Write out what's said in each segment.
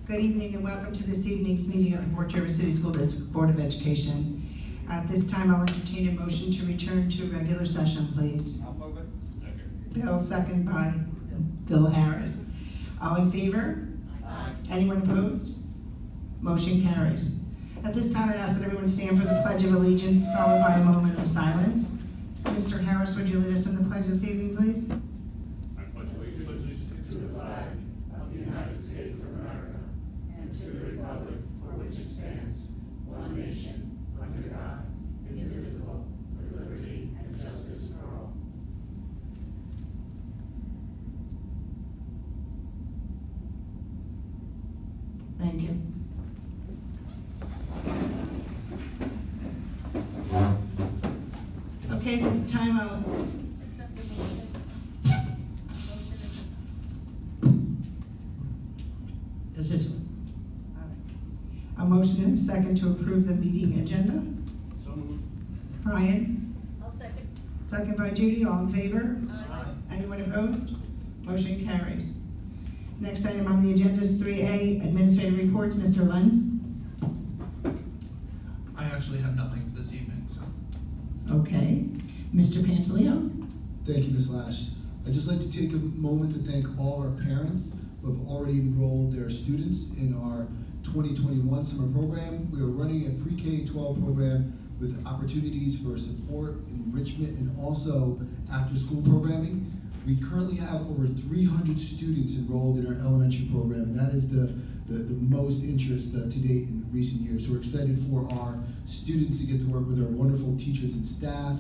Good evening and welcome to this evening's meeting of the Port Jervis City School District Board of Education. At this time, I'll entertain a motion to return to regular session, please. I'll move it. Second. Bill, second by Bill Harris. All in favor? Aye. Anyone opposed? Motion carries. At this time, I'd ask that everyone stand for the Pledge of Allegiance, followed by a moment of silence. Mr. Harris, would you lead us in the pledge this evening, please? I pledge allegiance to the flag of the United States of America and to the republic for which it stands, one nation, under God, indivisible, with liberty and justice for all. Thank you. Okay, at this time, I'll Accept the motion. Is this one? A motion and a second to approve the meeting agenda. So moved. Brian, I'll second. second by Judy, all in favor? Aye. Anyone opposed? Motion carries. Next item on the agenda is 3A, administrative reports. Mr. Lenz. I actually have nothing for this evening, so. Okay. Mr. Pantaleo. Thank you, Ms. Lash. I'd just like to take a moment to thank all our parents who have already enrolled their students in our 2021 summer program. We are running a pre-K-12 program with opportunities for support, enrichment, and also after-school programming. We currently have over 300 students enrolled in our elementary program, and that is the most interest to date in recent years. So we're excited for our students to get to work with our wonderful teachers and staff.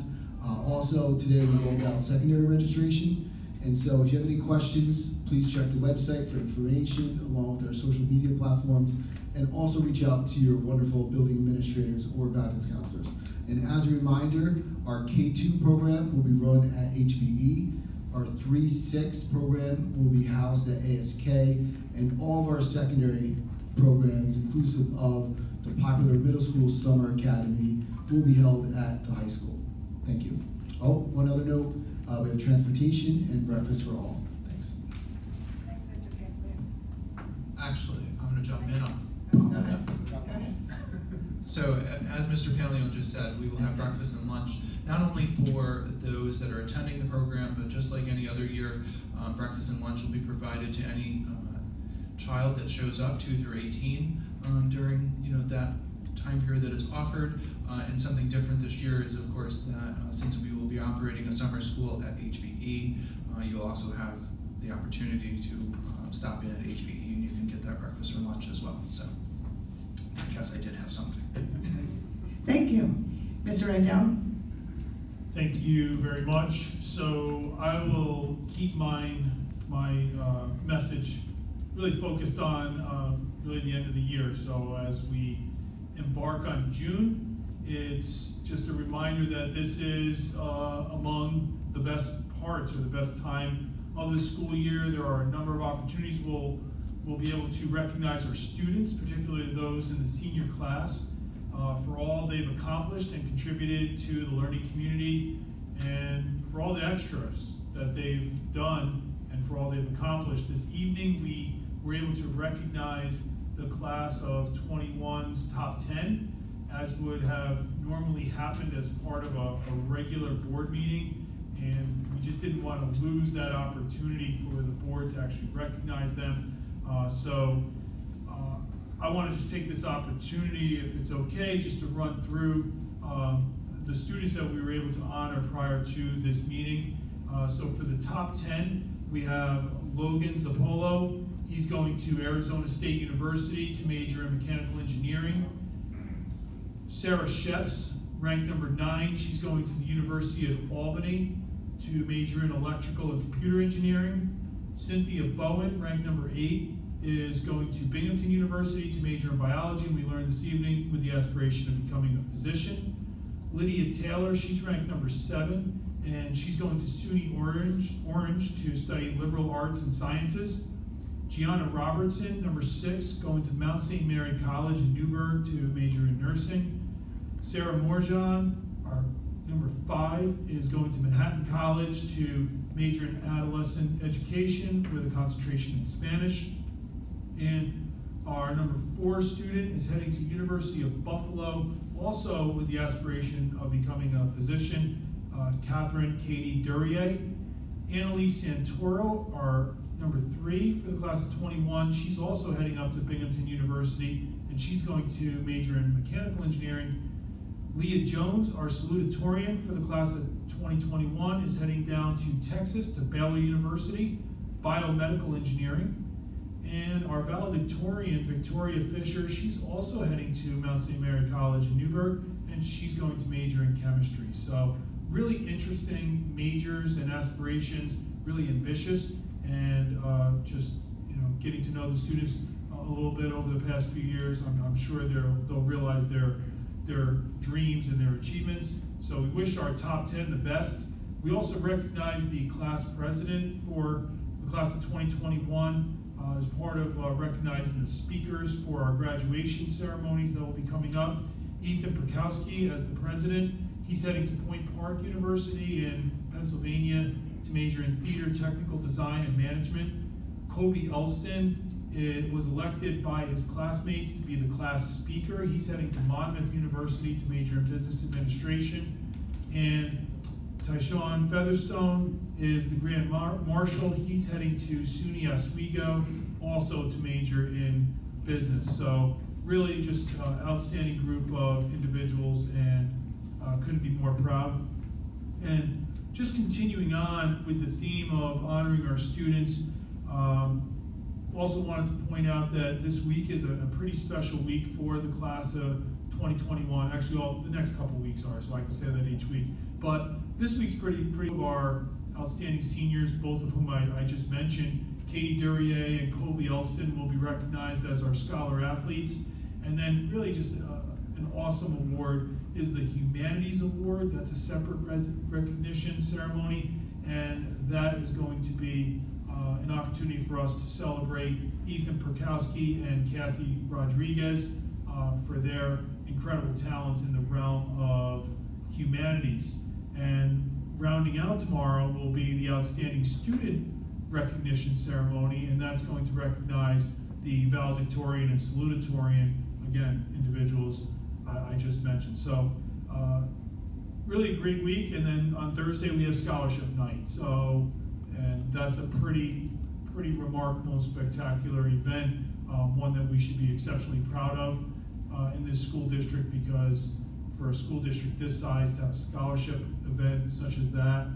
Also, today we rolled out secondary registration. And so if you have any questions, please check the website for information along with our social media platforms, and also reach out to your wonderful building administrators or guidance counselors. And as a reminder, our K-2 program will be run at HBE. Our 3-6 program will be housed at ASK, and all of our secondary programs, inclusive of the popular middle school summer academy, will be held at the high school. Thank you. Oh, one other note, we have transportation and breakfast for all. Thanks. Thanks, Mr. Pantaleo. Actually, I'm gonna jump in on. Go ahead. So, as Mr. Pantaleo just said, we will have breakfast and lunch, not only for those that are attending the program, but just like any other year, breakfast and lunch will be provided to any child that shows up, 2 through 18, during that time period that it's offered. And something different this year is, of course, that since we will be operating a summer school at HBE, you'll also have the opportunity to stop in at HBE and you can get that breakfast or lunch as well. So I guess I did have something. Thank you. Mr. Rendell. Thank you very much. So I will keep my message really focused on really the end of the year. So as we embark on June, it's just a reminder that this is among the best parts or the best time of the school year. There are a number of opportunities we'll be able to recognize our students, particularly those in the senior class, for all they've accomplished and contributed to the learning community, and for all the extras that they've done and for all they've accomplished. This evening we were able to recognize the class of 21's top 10, as would have normally happened as part of a regular board meeting, and we just didn't want to lose that opportunity for the board to actually recognize them. So I want to just take this opportunity, if it's okay, just to run through the students that we were able to honor prior to this meeting. So for the top 10, we have Logan Zappolo. He's going to Arizona State University to major in mechanical engineering. Sarah Sheps, ranked number 9, she's going to the University of Albany to major in electrical and computer engineering. Cynthia Bowen, ranked number 8, is going to Binghamton University to major in biology, and we learned this evening with the aspiration of becoming a physician. Lydia Taylor, she's ranked number 7, and she's going to SUNY Orange to study liberal arts and sciences. Gianna Robertson, number 6, going to Mount St. Mary College in Newburgh to major in nursing. Sarah Morjan, our number 5, is going to Manhattan College to major in adolescent education with a concentration in Spanish. And Our number 4 student is heading to University of Buffalo, also with the aspiration of becoming a physician, Catherine Katie Duryea. Annalise Santoro, our number 3 for the class of 21, she's also heading up to Binghamton University, and she's going to major in mechanical engineering. Leah Jones, our salutatorian for the class of 2021, is heading down to Texas to Baylor University, biomedical engineering. And our valedictorian, Victoria Fisher, she's also heading to Mount St. Mary College in Newburgh, and she's going to major in chemistry. So really interesting majors and aspirations, really ambitious, and just getting to know the students a little bit over the past few years. I'm sure they'll realize their dreams and their achievements. So we wish our top 10 the best. We also recognize the class president for the class of 2021 as part of recognizing the speakers for our graduation ceremonies that will be coming up. Ethan Prokowski as the president. He's heading to Point Park University in Pennsylvania to major in theater, technical design, and management. Kobe Elston was elected by his classmates to be the class speaker. He's heading to Monmouth University to major in business administration. And Tyshawn Featherstone is the Grand Marshal. He's heading to SUNY Oswego, also to major in business. So really just outstanding group of individuals, and couldn't be more proud. And just continuing on with the theme of honoring our students, also wanted to point out that this week is a pretty special week for the class of 2021. Actually, all the next couple weeks are, so I can say that each week. But this week's pretty of our outstanding seniors, both of whom I just mentioned. Katie Duryea and Kobe Elston will be recognized as our scholar athletes. And then really just an awesome award is the Humanities Award. That's a separate recognition ceremony, and that is going to be an opportunity for us to celebrate Ethan Prokowski and Cassie Rodriguez for their incredible talents in the realm of humanities. And rounding out tomorrow will be the Outstanding Student Recognition Ceremony, and that's going to recognize the valedictorian and salutatorian, again, individuals I just mentioned. So really a great week, and then on Thursday we have scholarship night. So, and that's a pretty remarkable and spectacular event, one that we should be exceptionally proud of in this school district, because for a school district this size to have a scholarship event such as that,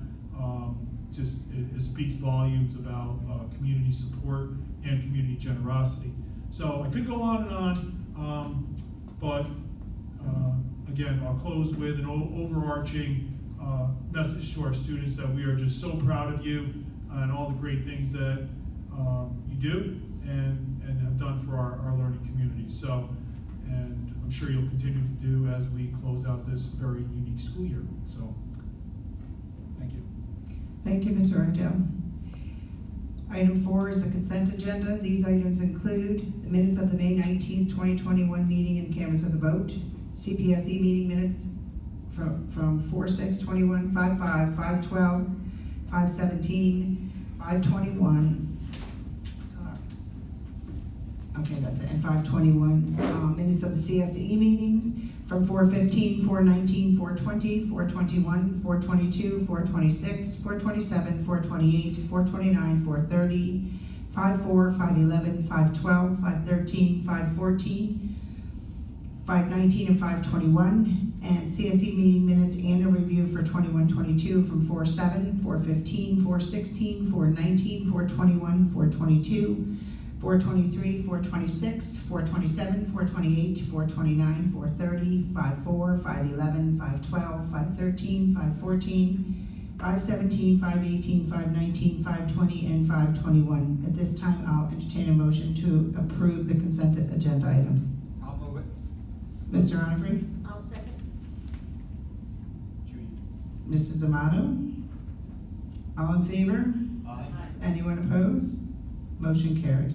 it speaks volumes about community support and community generosity. So I could go on and on, but again, I'll close with an overarching message to our students that we are just so proud of you and all the great things that you do and have done for our learning community. So, and I'm sure you'll continue to do as we close out this very unique school year. So, thank you. Thank you, Mr. Ardell. Item 4 is the consent agenda. These items include the minutes of the May 19th, 2021 meeting and canvas of the vote, CPSE meeting minutes from 4/6/21, 5/5, 5/12, 5/17, 5/21. Okay, that's it, and 5/21. Minutes of the CSE meetings from 4/15, 4/19, 4/20, 4/21, 4/22, 4/26, 4/27, 4/28, 4/29, 4/30, 5/4, 5/11, 5/12, 5/13, 5/14, 5/19, and 5/21. And CSE meeting minutes and a review for 21-22 from 4/7, 4/15, 4/16, 4/19, 4/21, 4/22, 4/23, 4/26, 4/27, 4/28, 4/29, 4/30, 5/4, 5/11, 5/12, 5/13, 5/14, 5/17, 5/18, 5/19, 5/20, and 5/21. At this time, I'll entertain a motion to approve the consent agenda items. I'll move it. Mr. Onfrey? I'll second. Mrs. Amato? All in favor? Aye. Anyone opposed? Motion carried.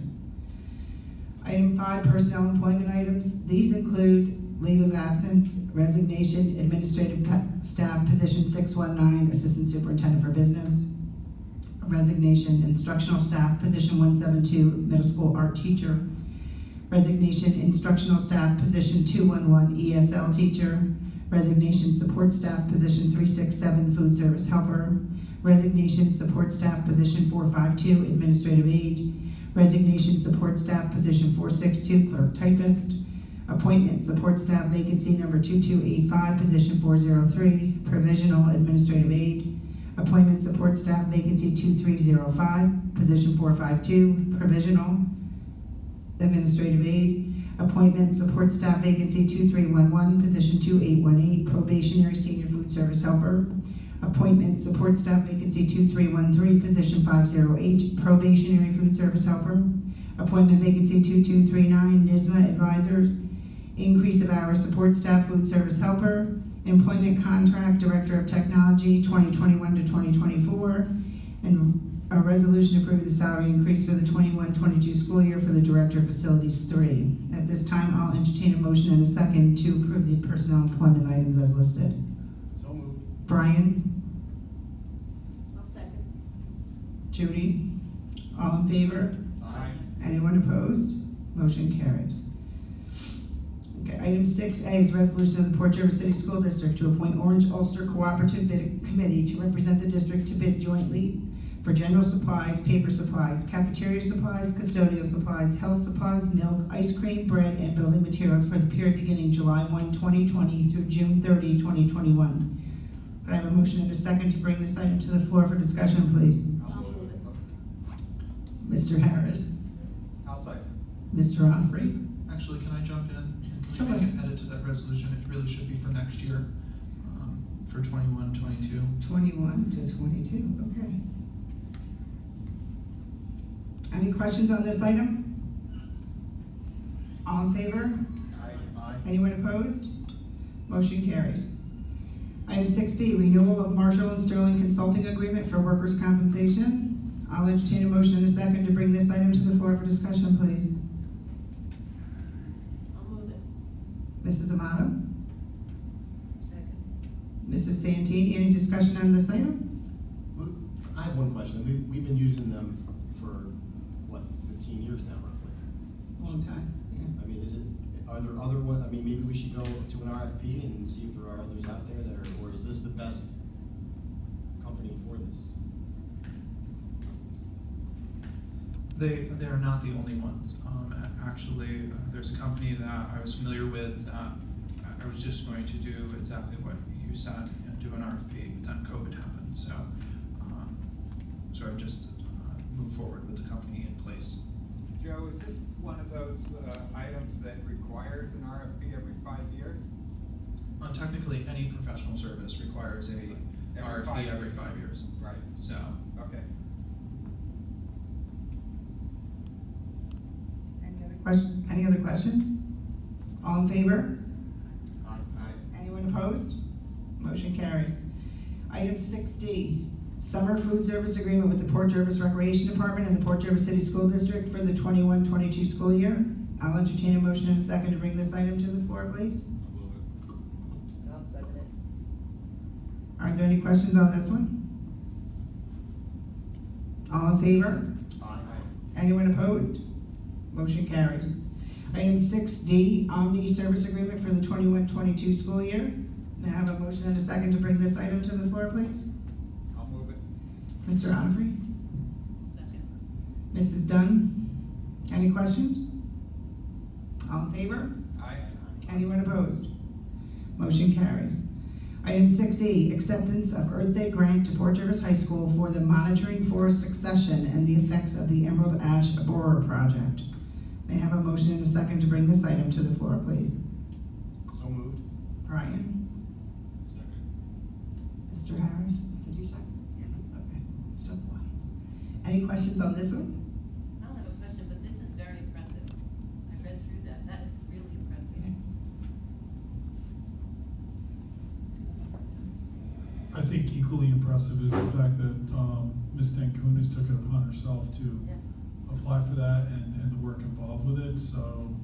Item 5, personnel employment items. These include leave of absence, resignation, administrative staff position 619, assistant superintendent for business, resignation, instructional staff position 172, middle school art teacher, Resignation, instructional staff, position 211, ESL teacher. Resignation, support staff, position 367, food service helper. Resignation, support staff, position 452, administrative aide. Resignation, support staff, position 462, clerk typist. Appointment, support staff, vacancy number 2285, position 403, provisional administrative aide. Appointment, support staff, vacancy 2305, position 452, provisional administrative aide. Appointment, support staff, vacancy 2311, position 2818, probationary senior food service helper. Appointment, support staff, vacancy 2313, position 508, probationary food service helper. Appointment, vacancy 2239, NISMA advisors. Increase of hours, support staff, food service helper. Employment contract, director of technology, 2021 to 2024. And a resolution approving the salary increase for the 21-22 school year for the director of facilities 3. At this time, I'll entertain a motion and a second to approve the personnel employment items as listed. So moved. Brian? I'll second. Judy? All in favor? Aye. Anyone opposed? Motion carries. Okay, item 6A is resolution of the Port Jervis City School District to appoint Orange Ulster Cooperative Bid Committee to represent the district to bid jointly for general supplies, paper supplies, cafeteria supplies, custodial supplies, health supplies, milk, ice cream, bread, and building materials for the period beginning July 1, 2020 through June 30, 2021. Could I have a motion and a second to bring this item to the floor for discussion, please? I'll move it. Mr. Harris? I'll second. Mr. Onfrey? Actually, can I jump in? Sure. Can we make an edit to that resolution? It really should be for next year, for 21-22. 21 to 22, okay. Any questions on this item? All in favor? Aye. Anyone opposed? Motion carries. Item 6B, renewal of Marshall and Sterling Consulting Agreement for Workers' Compensation. I'll entertain a motion in a second to bring this item to the floor for discussion, please. I'll move it. Mrs. Amato? Second. Mrs. Santini, any discussion on this item? I have one question. We've been using them for, what, 15 years now, roughly? Long time, yeah. I mean, are there other I mean, maybe we should go to an RFP and see if there are others out there that are, or is this the best company for this? They are not the only ones. Actually, there's a company that I was familiar with that I was just going to do exactly what you said, do an RFP, but then COVID happened. So I just moved forward with the company in place. Joe, is this one of those items that requires an RFP every 5 years? Technically, any professional service requires a RFP every 5 years. Right. So, Okay. Any other questions? All in favor? Aye. Anyone opposed? Motion carries. Item 6D, summer food service agreement with the Port Jervis Recreation Department and the Port Jervis City School District for the 21-22 school year. I'll entertain a motion in a second to bring this item to the floor, please. I'll second it. Are there any questions on this one? All in favor? Aye. Anyone opposed? Motion carries. Item 6D, Omni Service Agreement for the 21-22 school year. May I have a motion and a second to bring this item to the floor, please? I'll move it. Mr. Onfrey? Second. Mrs. Dunn? Any questions? All in favor? Aye. Anyone opposed? Motion carries. Item 6E, acceptance of Earth Day grant to Port Jervis High School for the monitoring forest succession and the effects of the Emerald Ash Borer project. May I have a motion and a second to bring this item to the floor, please? So moved. Brian? Second. Mr. Harris? Did you second? Yeah. Okay, so quiet. Any questions on this one? I don't have a question, but this is very impressive. I read through that. That is really impressive. I think equally impressive is the fact that Ms. Stankunas took it upon herself to Yeah. apply for that and the work involved with it. So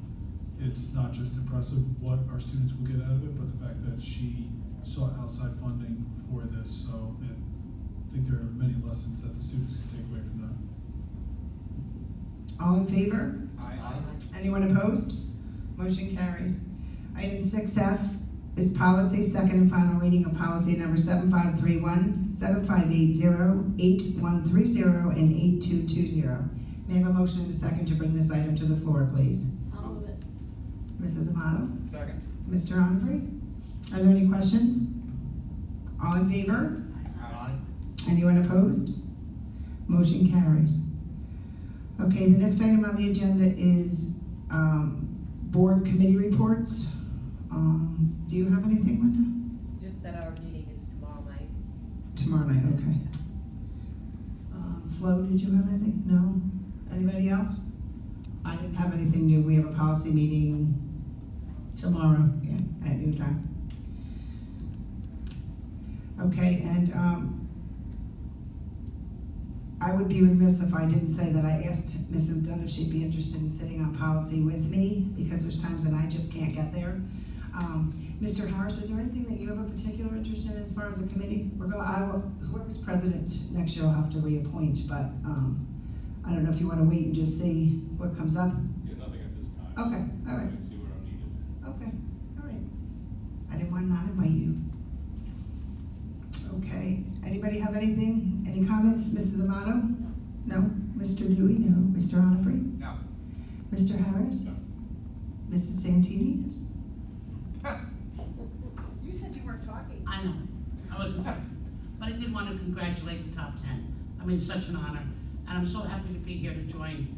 it's not just impressive what our students will get out of it, but the fact that she sought outside funding for this. So I think there are many lessons that the students can take away from that. All in favor? Aye. Anyone opposed? Motion carries. Item 6F is policy, second and final reading of policy number 7531, 7580, 8130, and 8220. May I have a motion and a second to bring this item to the floor, please? I'll move it. Mrs. Amato? Second. Mr. Onfrey? Are there any questions? All in favor? Aye. Anyone opposed? Motion carries. Okay, the next item on the agenda is board committee reports. Do you have anything, Linda? Just that our meeting is tomorrow night. Tomorrow night, okay. Flo, did you have anything? No? Anybody else? I didn't have anything new. We have a policy meeting tomorrow, yeah, at noon time. Okay, and I would be remiss if I didn't say that I asked Mrs. Dunn if she'd be interested in sitting on policy with me, because there's times that I just can't get there. Mr. Harris, is there anything that you have a particular interest in as far as a committee? Whoever's president next year will have to reappoint, but I don't know if you want to wait and just see what comes up. Yeah, nothing at this time. Okay, all right. See where I'm needed. Okay, all right. I didn't want to not invite you. Okay, anybody have anything? Any comments? Mrs. Amato? No? Mr. Dewey? No? Mr. Onfrey? No. Mr. Harris? No. Mrs. Santini? You said you weren't talking. I know, I wasn't talking, but I did want to congratulate the top 10. I mean, it's such an honor, and I'm so happy to be here to join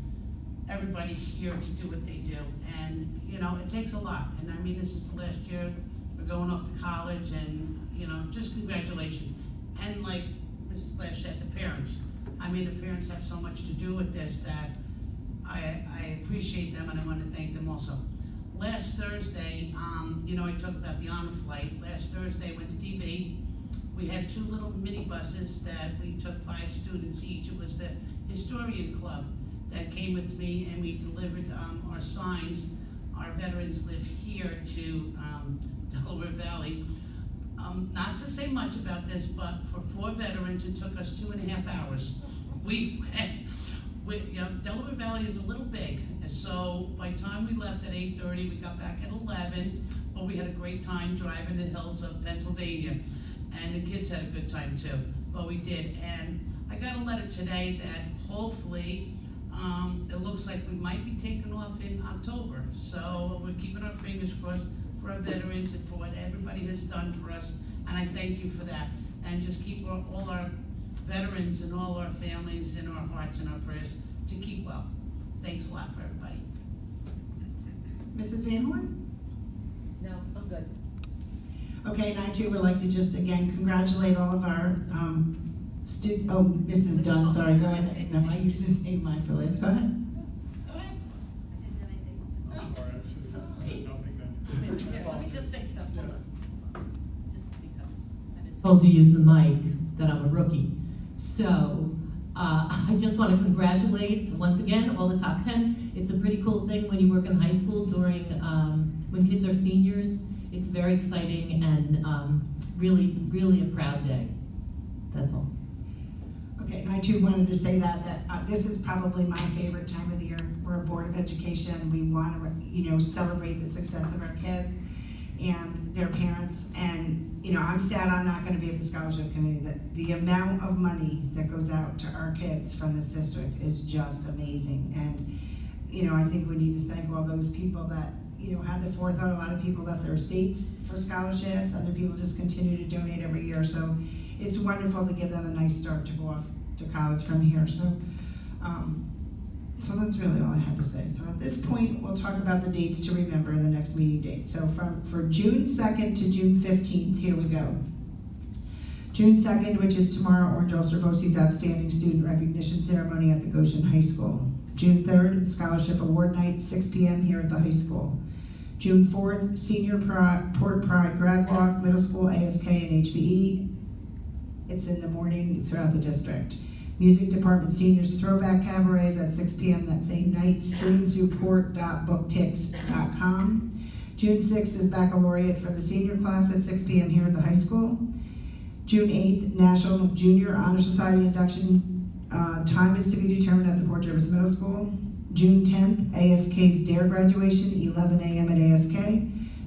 everybody here to do what they do. And, you know, it takes a lot, and I mean, this is the last year, we're going off to college, and, you know, just congratulations. And like Mrs. Flash said, the parents, I mean, the parents have so much to do with this that I appreciate them, and I want to thank them also. Last Thursday, you know, I talked about the honor flight. Last Thursday, I went to DV. We had 2 little mini buses that we took 5 students each. It was the Historian Club that came with me, and we delivered our signs. Our veterans live here to Delaware Valley. Not to say much about this, but for 4 veterans, it took us 2.5 hours. You know, Delaware Valley is a little big, so by the time we left at 8:30, we got back at 11, but we had a great time driving the hills of Pennsylvania, and the kids had a good time too, but we did. And I got a letter today that hopefully, it looks like we might be taking off in October, so we're keeping our fingers crossed for our veterans and for what everybody has done for us, and I thank you for that. And just keep all our veterans and all our families in our hearts and our prayers to keep well. Thanks a lot for everybody. Mrs. Van Horn? No, I'm good. Okay, and I too would like to just again congratulate all of our Mrs. Dunn, sorry, go ahead. No, I used to say mine for last. Go ahead. I didn't have anything. All right, actually, said nothing then. Here, let me just fix that, hold on. Just because I've been told to use the mic that I'm a rookie. So I just want to congratulate once again all the top 10. It's a pretty cool thing when you work in high school during when kids are seniors. It's very exciting and really, really a proud day. That's all. Okay, and I too wanted to say that this is probably my favorite time of the year. We're a Board of Education. We want to, you know, celebrate the success of our kids and their parents. And, you know, I'm sad I'm not going to be at the scholarship committee. That the amount of money that goes out to our kids from this district is just amazing. And, you know, I think we need to thank all those people that, you know, had the forethought. A lot of people left their states for scholarships. Other people just continue to donate every year. So it's wonderful to give them a nice start to go off to college from here. So that's really all I had to say. So at this point, we'll talk about the dates to remember in the next meeting date. So for June 2nd to June 15th, here we go. June 2nd, which is tomorrow, Orange Ulster BOCE's Outstanding Student Recognition Ceremony at the Goshen High School. June 3rd, Scholarship Award Night, 6 p.m. here at the high school. June 4th, Senior Port Pride Grad Walk, Middle School, ASK, and HBE. It's in the morning throughout the district. Music Department Seniors Throwback Cabarets at 6 p.m. that same night. Stream through port.booktix.com. June 6th is Baccalaureate for the senior class at 6 p.m. here at the high school. June 8th, National Junior Honor Society induction. Time is to be determined at the Port Jervis Middle School. June 10th, ASK's DARE graduation, 11 a.m. at ASK.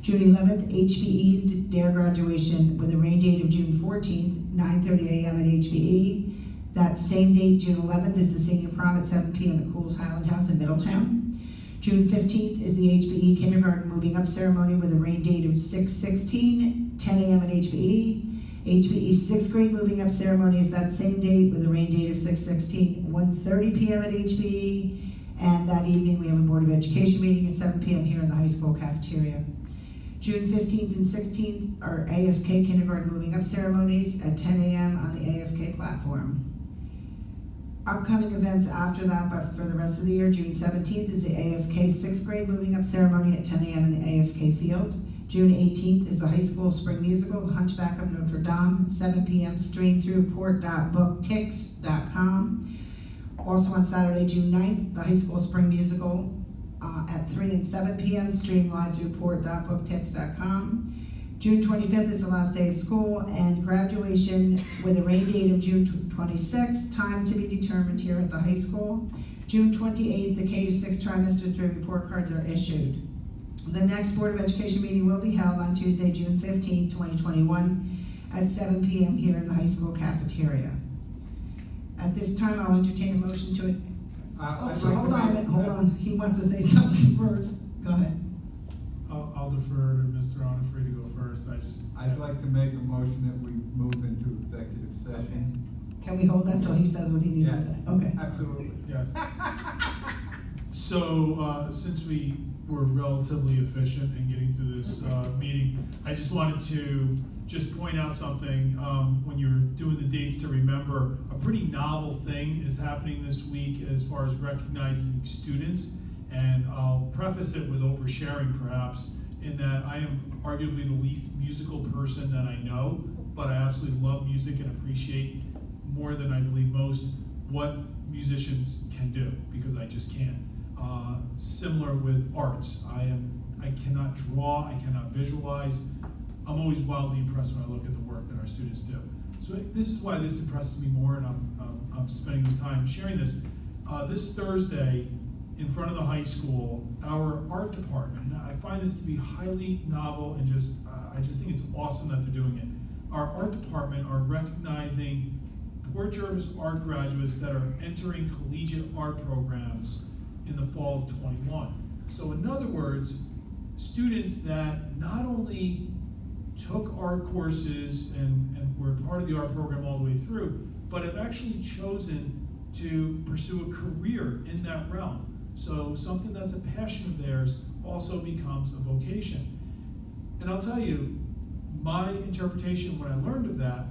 June 11th, HBE's DARE graduation with a rain date of June 14th, 9:30 a.m. at HBE. That same date, June 11th, is the senior prom at 7 p.m. at Cool's Highland House in Middletown. June 15th is the HBE kindergarten moving up ceremony with a rain date of 6/16, 10 a.m. at HBE. HBE's 6th grade moving up ceremony is that same date with a rain date of 6/16, 1:30 p.m. at HBE. And that evening, we have a Board of Education meeting at 7 p.m. here in the high school cafeteria. June 15th and 16th are ASK kindergarten moving up ceremonies at 10 a.m. on the ASK platform. Upcoming events after that, but for the rest of the year, June 17th is the ASK 6th grade moving up ceremony at 10 a.m. in the ASK field. June 18th is the high school spring musical, Hunchback of Notre Dame, 7 p.m. stream through port.booktix.com. Also on Saturday, June 9th, the high school spring musical at 3 and 7 p.m. stream live through port.booktix.com. June 25th is the last day of school, and graduation with a rain date of June 26th, time to be determined here at the high school. June 28th, the K-6 trimester 3 report cards are issued. The next Board of Education meeting will be held on Tuesday, June 15th, 2021 at 7 p.m. here in the high school cafeteria. At this time, I'll entertain a motion to it. I'd So like hold to on, make- hold on, he wants to say something first. Go ahead. I'll defer to Mr. Onifree to go first. I'd like to make a motion that we move into executive session. Can we hold that till he says what he needs to Yes. say? Okay. Absolutely. Yes. So, since we were relatively efficient in getting through this meeting, I just wanted to just point out something. When you're doing the dates to remember, a pretty novel thing is happening this week as far as recognizing students. And I'll preface it with oversharing perhaps, in that I am arguably the least musical person that I know, but I absolutely love music and appreciate more than I believe most what musicians can do, because I just can't. Similar with arts, I cannot draw, I cannot visualize. I'm always wildly impressed when I look at the work that our students do. So this is why this impresses me more, and I'm spending the time sharing this. This Thursday, in front of the high school, our art department, now I find this to be highly novel and I just think it's awesome that they're doing it. Our art department are recognizing Port Jervis art graduates that are entering collegiate art programs in the fall of 21. So in other words, students that not only took art courses and were part of the art program all the way through, but have actually chosen to pursue a career in that realm. So something that's a passion of theirs also becomes a vocation. And I'll tell you, my interpretation when I learned of that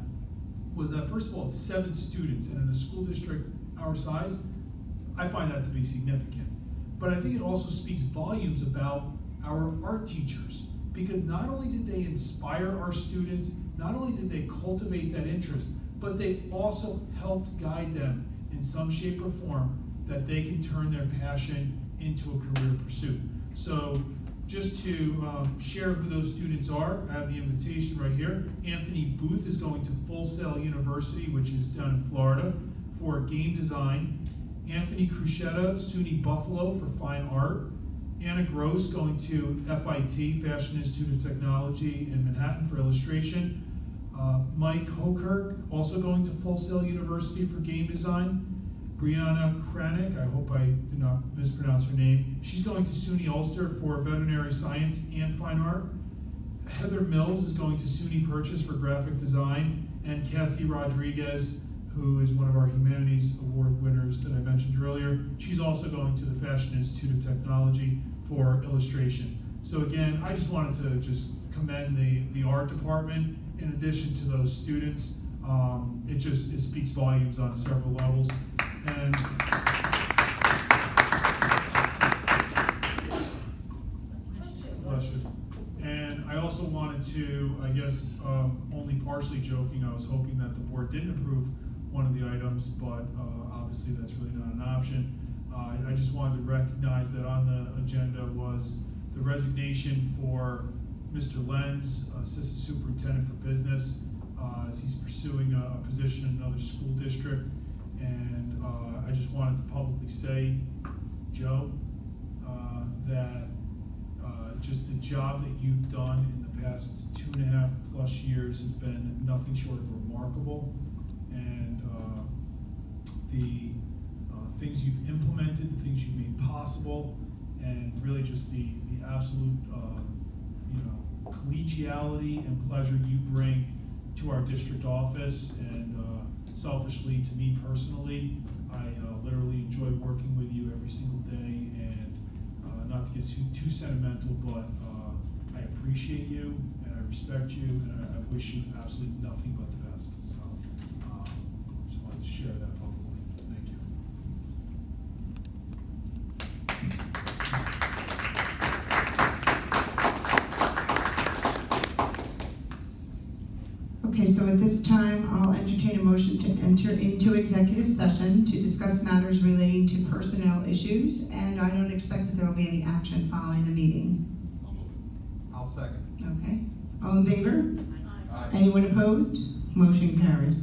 was that, first of all, it's 7 students, and in a school district our size, I find that to be significant. But I think it also speaks volumes about our art teachers, because not only did they inspire our students, not only did they cultivate that interest, but they also helped guide them in some shape or form that they can turn their passion into a career pursuit. So just to share who those students are, I have the invitation right here. Anthony Booth is going to Full Sail University, which is down in Florida, for game design. Anthony Cruchetta, SUNY Buffalo, for fine art. Anna Gross going to FIT, Fashion Institute of Technology in Manhattan, for illustration. Mike Hokirk, also going to Full Sail University for game design. Brianna Kranick, I hope I did not mispronounce her name. She's going to SUNY Ulster for veterinary science and fine art. Heather Mills is going to SUNY Purchase for graphic design. And Cassie Rodriguez, who is one of our Humanities Award winners that I mentioned earlier, she's also going to the Fashion Institute of Technology for illustration. So again, I just wanted to just commend the art department in addition to those students. It speaks volumes on several levels. And bless you. And I also wanted to, I guess, only partially joking, I was hoping that the board didn't approve one of the items, but obviously that's really not an option. I just wanted to recognize that on the agenda was the resignation for Mr. Lenz, Assistant Superintendent for Business, as he's pursuing a position in another school district. And I just wanted to publicly say Joe, that just the job that you've done in the past 2.5+ years has been nothing short of remarkable. And the things you've implemented, the things you've made possible, and really just the absolute collegiality and pleasure you bring to our district office, and selfishly to me personally, I literally enjoy working with you every single day. And not to get too sentimental, but I appreciate you and I respect you, and I wish you absolutely nothing but the best. So just wanted to share that publicly. Thank you. Okay, so at this time, I'll entertain a motion to enter into executive session to discuss matters relating to personnel issues, and I don't expect that there will be any action following the meeting. I'll second. Okay, all in favor? Aye. Anyone opposed? Motion carries.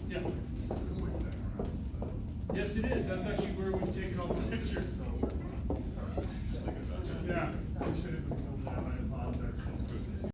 Yeah. Yes, it is. That's actually where we've taken all the pictures, so. Yeah. I should have been told that. I apologize.